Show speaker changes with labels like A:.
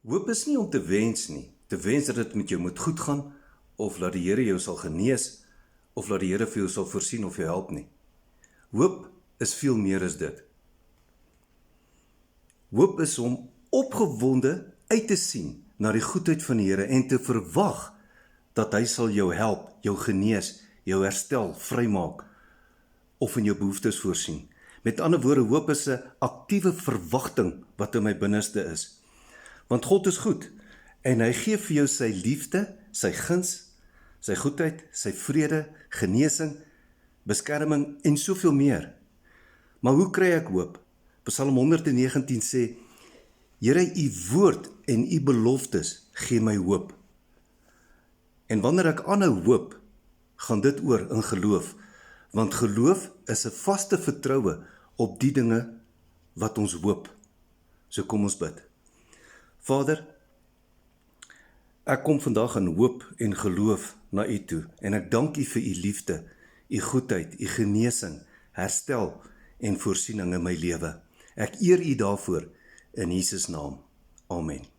A: Hoop is nie om te wens nie, te wens dat dit met jou moet goed gaan, of dat die Here jou sal genees, of dat die Here vir jou sal voorsien of jou help nie. Hoop is veel meer as dit. Hoop is om opgewonde uit te sien na die goedheid van die Here en te verwag dat hy sal jou help, jou genees, jou herstel, vrymaak of in jou behoeftes voorsien. Met ander woorde, hoop is 'n aktiewe verwagting wat in my binneste is. Want God is goed en hy gee vir jou sy liefde, sy guns, sy goedheid, sy vrede, genesing, beskerming en soveel meer. Maar hoe kry ek hoop? Psalm 119 sê, Here, u woord en u beloftes gee my hoop. En wanneer ek aanhou hoop, gaan dit oor in geloof, want geloof is 'n vaste vertroue op die dinge wat ons hoop. So kom ons bid. Vader, ek kom vandag in hoop en geloof na u toe, en ek dank u vir u liefde, u goedheid, u genesing, herstel en voorsiening in my lewe. Ek eer u daarvoor in Jesus naam. Amen.